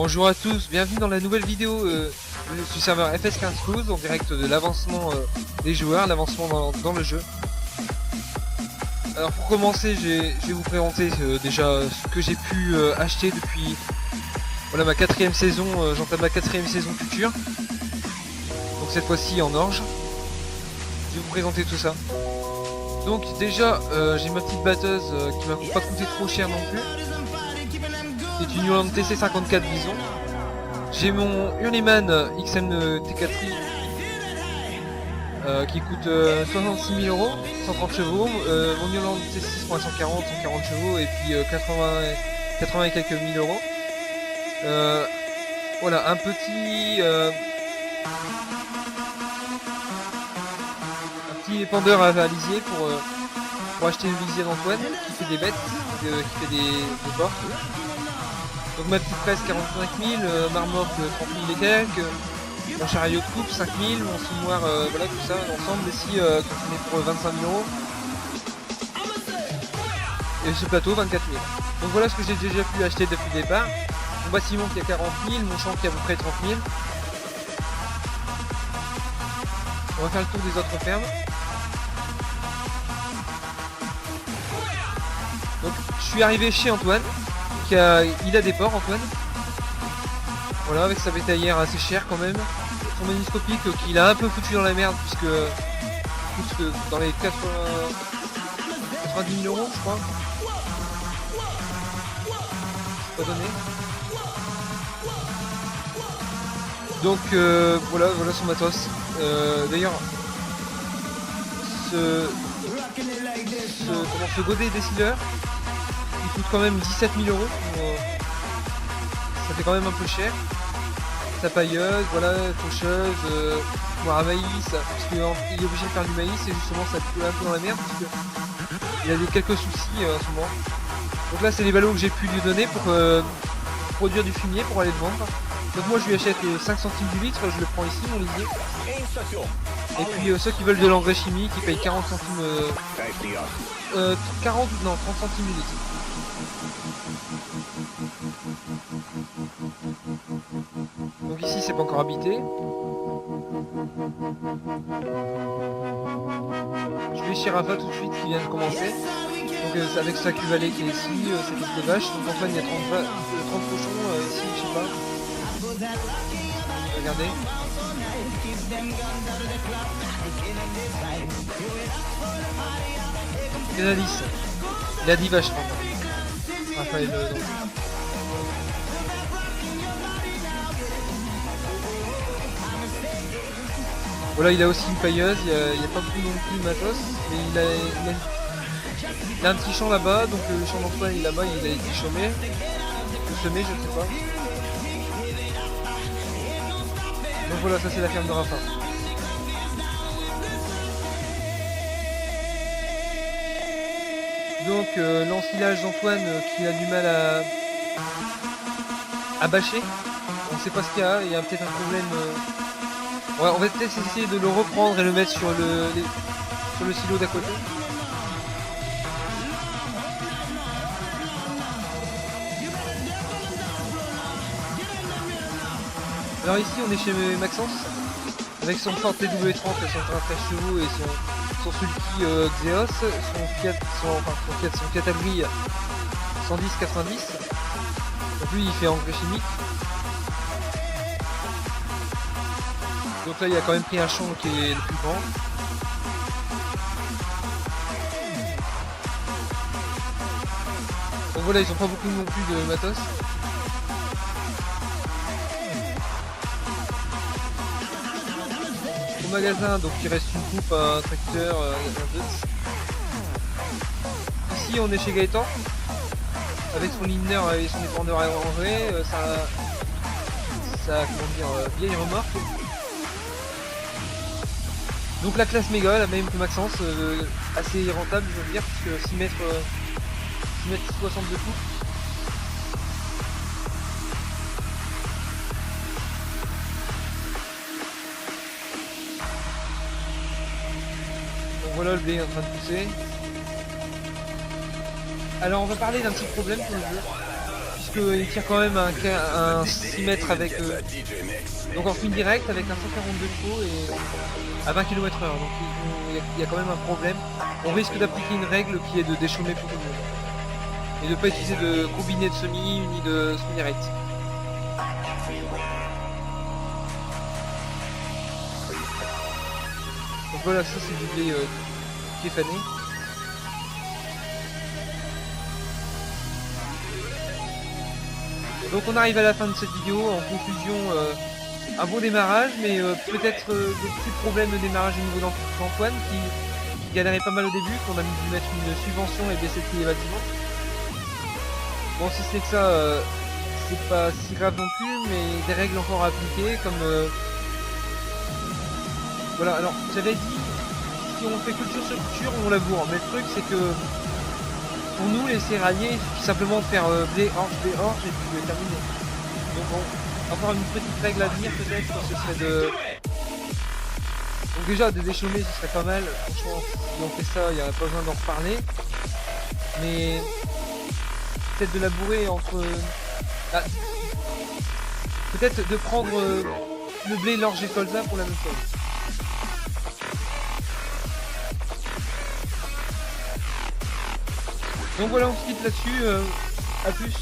Bonjour à tous, bienvenue dans la nouvelle vidéo du serveur FS15 Close en direct de l'avancement des joueurs, l'avancement dans le jeu. Alors pour commencer, je vais vous présenter déjà ce que j'ai pu acheter depuis voilà, ma 4ème saison, j'entame ma 4ème saison future. Donc cette fois-ci en orge. Je vais vous présenter tout ça. Donc déjà, j'ai ma petite batteuse qui m'a pas coûté trop cher non plus. C'est une Hurlante TC54 Bison. J'ai mon Hurliman XM T4i qui coûte 66 000 €, 130 chevaux. Mon Hurlante T6 pour 140 chevaux et puis 80 et quelques mille euros. Voilà, un petit épandeur à lisier pour acheter le lisier d'Antoine qui fait des bêtes, qui fait des porcs. Donc ma petite presse 45 000, ma remorque 30 000 et quelques, mon chariot de coupe 5 000, mon fumoir, voilà tout ça, l'ensemble ici on est pour 25 000 €. Et ce plateau 24 000. Donc voilà ce que j'ai déjà pu acheter depuis le départ. Mon bâtiment qui a 40 000, mon champ qui a à peu près 30 000. On va faire le tour des autres fermes. Donc je suis arrivé chez Antoine. Il a des porcs Antoine. Voilà, avec sa bétaillère assez chère quand même. Son magniscopique qu'il a un peu foutu dans la merde puisque dans les 90 000 € je crois. C'est pas donné. Donc voilà son matos. D'ailleurs ce godet décideur il coûte quand même 17 000 €. Ça fait quand même un peu cher. Sa pailleuse, voilà, faucheuse, moire à maïs, parce qu'il est obligé de faire du maïs et justement ça peut un peu dans la merde parce qu'il a quelques soucis en ce moment. Donc là c'est les ballots que j'ai pu lui donner pour produire du fumier pour aller le vendre. Donc moi je lui achète 5 centimes du litre, je le prends ici mon lisier. Et puis ceux qui veulent de l'engrais chimique ils payent 40 centimes 30 centimes du litre. Donc ici c'est pas encore habité. Je vais chez Rafa tout de suite qui vient de commencer. Donc avec sa cuvalée qui est ici, c'est plus de vaches. Donc Antoine il y a 30 cochons ici, je sais pas. Regardez. Il y en a 10. Il a 10 vaches maintenant. Raphaël donc. Voilà, il a aussi une pailleuse, il n'y a pas beaucoup non plus de matos, mais il a un petit champ là-bas, donc le champ d'Antoine il est là-bas, il a été chômé, ou semé, je ne sais pas. Donc voilà, ça c'est la ferme de Rafa. Donc l'ensilage d'Antoine qui a du mal à bâcher, on ne sait pas ce qu'il y a peut-être un problème. Ouais, on va peut-être essayer de le reprendre et le mettre sur le silo d'à côté. Alors ici on est chez Maxence avec son Ford TW30, son 13 chevaux et son Sulky Xeos, son Fiat Agri 110-90. Donc lui il fait engrais chimique. Donc là il a quand même pris un champ qui est le plus grand. Donc voilà, ils ont pas beaucoup non plus de matos. Au magasin donc il reste une coupe, un tracteur, un Deutz. Ici on est chez Gaëtan avec son liner et son épandeur à engrais, sa vieille remorque. Donc la classe méga, la même que Maxence, assez rentable je veux dire, puisque 6 mètres 62 coups. Donc voilà, le blé est en train de pousser. Alors on va parler d'un petit problème pour le jeu, puisque qu'il tire quand même un 6 mètres avec... donc en film direct avec un 142 chevaux et à 20 km/h. Donc il y a quand même un problème. On risque d'appliquer une règle qui est de déchaumer pour tout le monde. Et de ne pas utiliser de combiné de semi ni de semi-direct. Donc voilà, ça c'est du blé qui est fané. Donc on arrive à la fin de cette vidéo. En conclusion, un bon démarrage, mais peut-être des petits problèmes de démarrage au niveau d'Antoine qui galérait pas mal au début, qu'on a dû mettre une subvention et baisser le prix des bâtiments. Bon, si c'est que ça, c'est pas si grave non plus, mais des règles encore à appliquer, comme... Voilà, alors j'avais dit, si on fait culture sur culture, on laboure, mais le truc c'est que pour nous les céréaliers, il suffit simplement de faire blé, orge et puis terminer. Donc bon, encore une petite règle à venir peut-être, ce serait de... Donc déjà de déchaumer ce serait pas mal, franchement si on fait ça il n'y a pas besoin d'en reparler. Mais peut-être de labourer entre... Ah, peut-être de prendre le blé, l'orge et le colza pour la même chose. Donc voilà, on se quitte là-dessus, à plus.